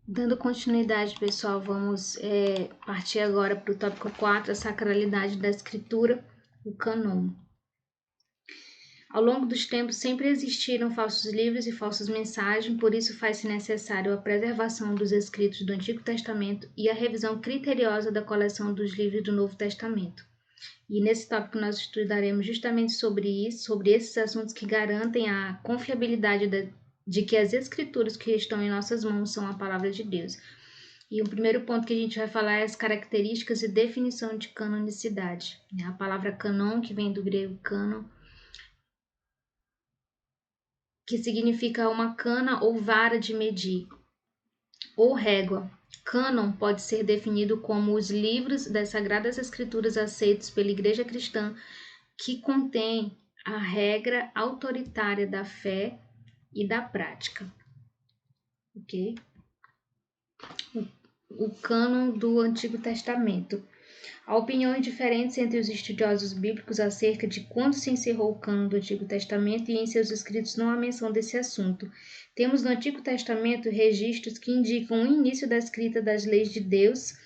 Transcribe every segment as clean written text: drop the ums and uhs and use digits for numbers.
Dando continuidade, pessoal, vamos partir agora para o tópico 4, a sacralidade da escritura, o cânon. Ao longo dos tempos, sempre existiram falsos livros e falsas mensagens, por isso faz-se necessário a preservação dos escritos do Antigo Testamento e a revisão criteriosa da coleção dos livros do Novo Testamento. E nesse tópico nós estudaremos justamente sobre isso, sobre esses assuntos que garantem a confiabilidade de que as escrituras que estão em nossas mãos são a palavra de Deus. E o primeiro ponto que a gente vai falar é as características e definição de canonicidade. A palavra canon, que vem do grego canon, que significa uma cana ou vara de medir, ou régua. Cânon pode ser definido como os livros das Sagradas Escrituras aceitos pela Igreja Cristã que contém a regra autoritária da fé e da prática. Ok? O cânon do Antigo Testamento. Há opiniões diferentes entre os estudiosos bíblicos acerca de quando se encerrou o cânon do Antigo Testamento e em seus escritos não há menção desse assunto. Temos no Antigo Testamento registros que indicam o início da escrita das leis de Deus,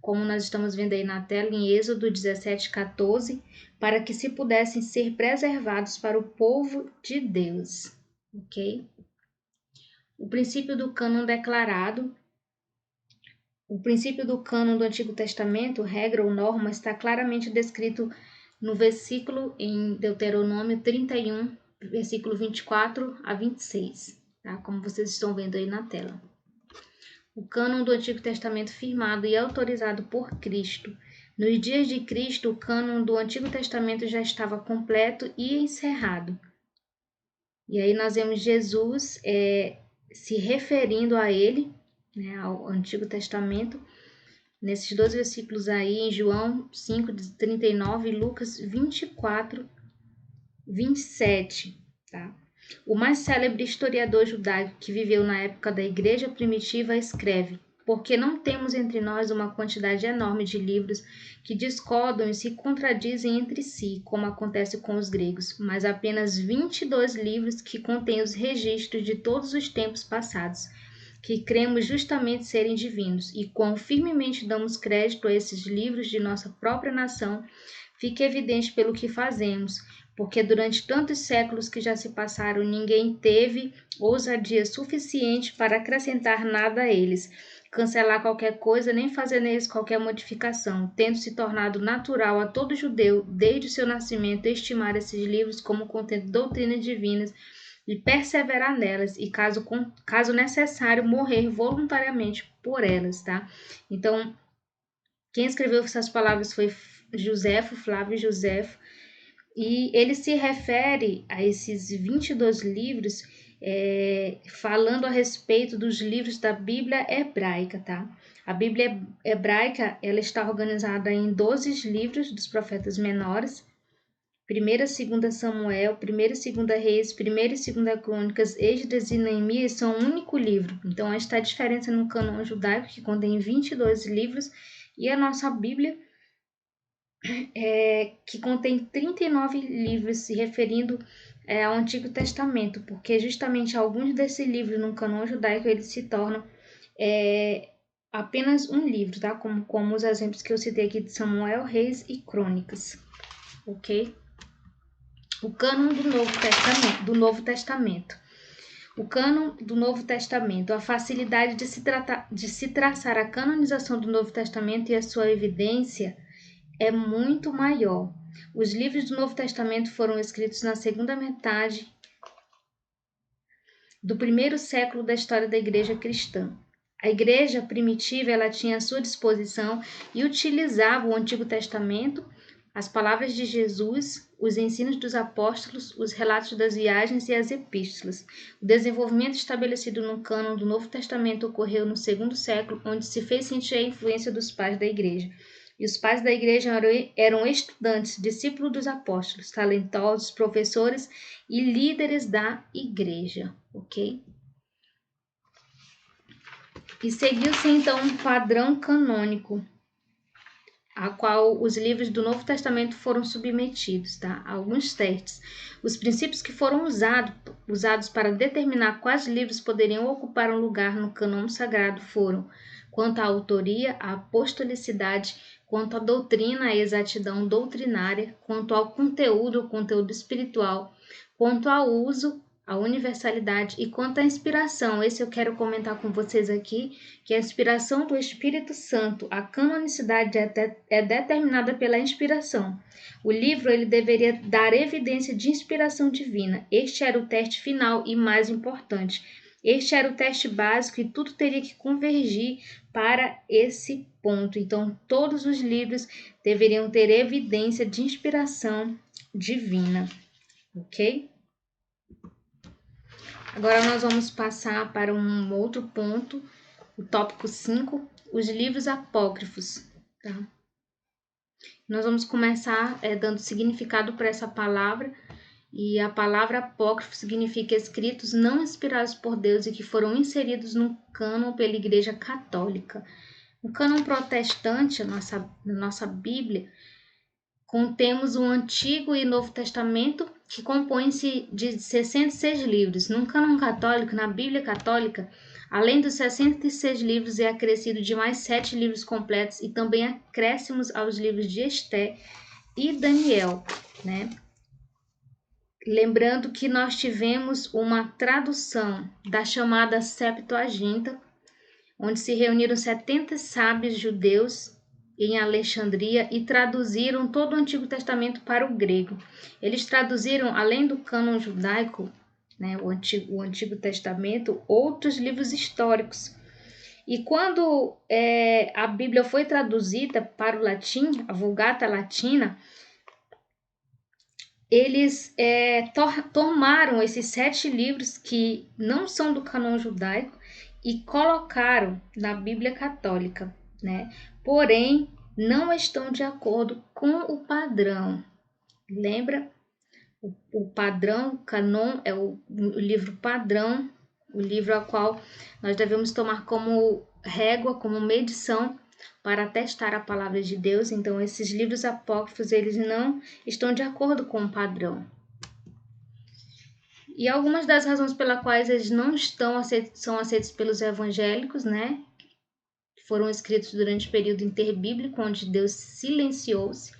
como nós estamos vendo aí na tela, em Êxodo 17:14, para que se pudessem ser preservados para o povo de Deus. Ok? O princípio do cânon declarado. O princípio do cânon do Antigo Testamento, regra ou norma, está claramente descrito no versículo em Deuteronômio 31, versículo 24 a 26, tá? Como vocês estão vendo aí na tela. O cânon do Antigo Testamento firmado e autorizado por Cristo. Nos dias de Cristo, o cânon do Antigo Testamento já estava completo e encerrado. E aí nós vemos Jesus se referindo a ele, né, ao Antigo Testamento, nesses dois versículos aí, em João 5:39 e Lucas 24:27, tá? O mais célebre historiador judaico que viveu na época da igreja primitiva escreve: porque não temos entre nós uma quantidade enorme de livros que discordam e se contradizem entre si, como acontece com os gregos, mas apenas 22 livros que contêm os registros de todos os tempos passados, que cremos justamente serem divinos, e quão firmemente damos crédito a esses livros de nossa própria nação, fica evidente pelo que fazemos, porque durante tantos séculos que já se passaram, ninguém teve ousadia suficiente para acrescentar nada a eles, cancelar qualquer coisa, nem fazer neles qualquer modificação, tendo se tornado natural a todo judeu, desde o seu nascimento, estimar esses livros como contendo doutrinas divinas, e perseverar nelas e, caso necessário, morrer voluntariamente por elas, tá? Então, quem escreveu essas palavras foi Flávio Joséfo, e ele se refere a esses 22 livros falando a respeito dos livros da Bíblia hebraica, tá? A Bíblia hebraica, ela está organizada em 12 livros dos profetas menores, 1ª e 2ª Samuel, 1ª e 2ª Reis, 1ª e 2ª Crônicas, Esdras e Neemias são um único livro. Então, esta é a diferença no cânon judaico, que contém 22 livros, e a nossa Bíblia, que contém 39 livros, se referindo ao Antigo Testamento, porque justamente alguns desses livros no cânon judaico, eles se tornam apenas um livro, tá? Como os exemplos que eu citei aqui de Samuel, Reis e Crônicas, ok? O cânon do Novo Testamento. O cânon do Novo Testamento, a facilidade de se traçar a canonização do Novo Testamento e a sua evidência é muito maior. Os livros do Novo Testamento foram escritos na segunda metade do 1º século da história da Igreja cristã. A Igreja primitiva, ela tinha à sua disposição e utilizava o Antigo Testamento, as palavras de Jesus, os ensinos dos apóstolos, os relatos das viagens e as epístolas. O desenvolvimento estabelecido no cânon do Novo Testamento ocorreu no 2º século, onde se fez sentir a influência dos pais da Igreja. E os pais da Igreja eram estudantes, discípulos dos apóstolos, talentosos, professores e líderes da Igreja, ok? E seguiu-se então um padrão canônico, a qual os livros do Novo Testamento foram submetidos, tá? Alguns testes. Os princípios que foram usados usados para determinar quais livros poderiam ocupar um lugar no cânon sagrado foram, quanto à autoria, a apostolicidade, quanto à doutrina, a exatidão doutrinária, quanto ao conteúdo, o conteúdo espiritual, quanto ao uso, a universalidade e quanto à inspiração. Esse eu quero comentar com vocês aqui, que a inspiração do Espírito Santo, a canonicidade é determinada pela inspiração. O livro ele deveria dar evidência de inspiração divina. Este era o teste final e mais importante. Este era o teste básico e tudo teria que convergir para esse ponto. Então, todos os livros deveriam ter evidência de inspiração divina, ok? Agora nós vamos passar para um outro ponto, o tópico 5, os livros apócrifos, tá? Nós vamos começar dando significado para essa palavra, e a palavra apócrifo significa escritos não inspirados por Deus e que foram inseridos no cânon pela Igreja Católica. No cânon protestante, na nossa Bíblia, contemos o Antigo e Novo Testamento, que compõem-se de 66 livros. No cânon católico, na Bíblia Católica, além dos 66 livros, é acrescido de mais 7 livros completos e também acréscimos aos livros de Esté e Daniel, né? Lembrando que nós tivemos uma tradução da chamada Septuaginta, onde se reuniram 70 sábios judeus em Alexandria e traduziram todo o Antigo Testamento para o grego. Eles traduziram, além do cânon judaico, né, o Antigo Testamento, outros livros históricos. E quando a Bíblia foi traduzida para o latim, a Vulgata Latina, eles tomaram esses 7 livros que não são do cânon judaico e colocaram na Bíblia Católica, né? Porém, não estão de acordo com o padrão. Lembra? O padrão, o canon, é o livro padrão, o livro a qual nós devemos tomar como régua, como medição para testar a palavra de Deus. Então, esses livros apócrifos, eles não estão de acordo com o padrão. E algumas das razões pelas quais eles não são aceitos pelos evangélicos, né? Foram escritos durante o período interbíblico, onde Deus silenciou-se.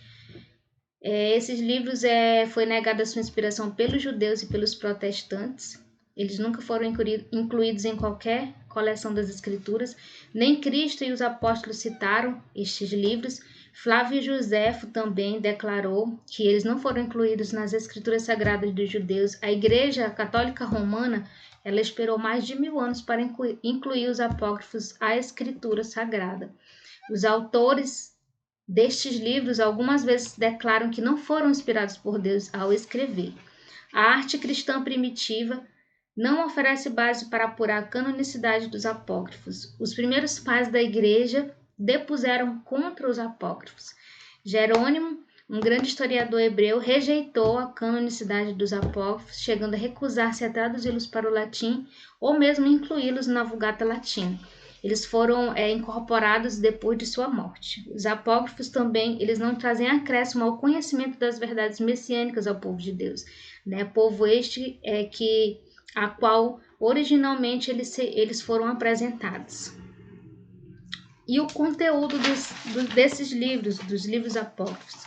Esses livros foi negada a sua inspiração pelos judeus e pelos protestantes. Eles nunca foram incluídos em qualquer coleção das Escrituras. Nem Cristo e os apóstolos citaram estes livros. Flávio Joséfo também declarou que eles não foram incluídos nas Escrituras Sagradas dos judeus. A Igreja Católica Romana, ela esperou mais de 1000 anos para incluir os apócrifos à Escritura Sagrada. Os autores destes livros algumas vezes declaram que não foram inspirados por Deus ao escrever. A arte cristã primitiva não oferece base para apurar a canonicidade dos apócrifos. Os primeiros pais da igreja depuseram contra os apócrifos. Jerônimo, um grande historiador hebreu, rejeitou a canonicidade dos apócrifos, chegando a recusar-se a traduzi-los para o latim ou mesmo incluí-los na Vulgata Latina. Eles foram incorporados depois de sua morte. Os apócrifos também, eles não trazem acréscimo ao conhecimento das verdades messiânicas ao povo de Deus, né? Povo este a qual originalmente eles foram apresentados. E o conteúdo desses livros, dos livros apócrifos.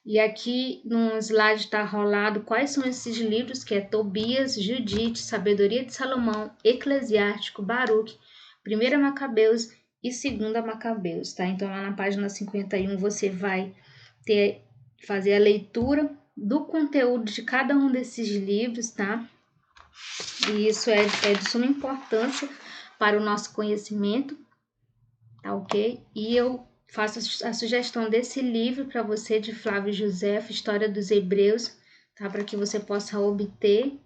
E aqui no slide está rolado quais são esses livros, que é Tobias, Judite, Sabedoria de Salomão, Eclesiástico, Baruque, 1 Macabeus e 2 Macabeus, tá? Então lá na página 51 você vai fazer a leitura do conteúdo de cada um desses livros, tá? E isso é de suma importância para o nosso conhecimento, tá ok? E eu faço a sugestão desse livro para você, de Flávio Joséfo, História dos Hebreus, tá? Para que você possa obter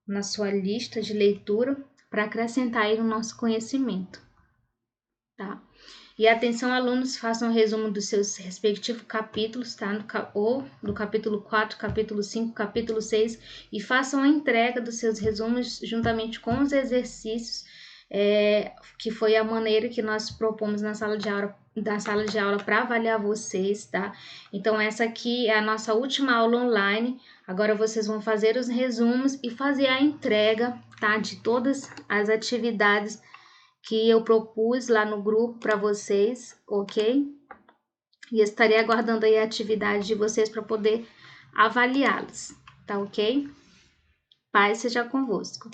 na sua lista de leitura para acrescentar aí no nosso conhecimento, tá? E atenção, alunos, façam um resumo dos seus respectivos capítulos, tá? Ou do capítulo 4, capítulo 5, capítulo 6, e façam a entrega dos seus resumos juntamente com os exercícios que foi a maneira que nós propomos na sala de aula para avaliar vocês, tá? Então, essa aqui é a nossa última aula online. Agora vocês vão fazer os resumos e fazer a entrega, tá? De todas as atividades que eu propus lá no grupo para vocês, ok? E estarei aguardando aí a atividade de vocês para poder avaliá-las, tá ok? Paz seja convosco.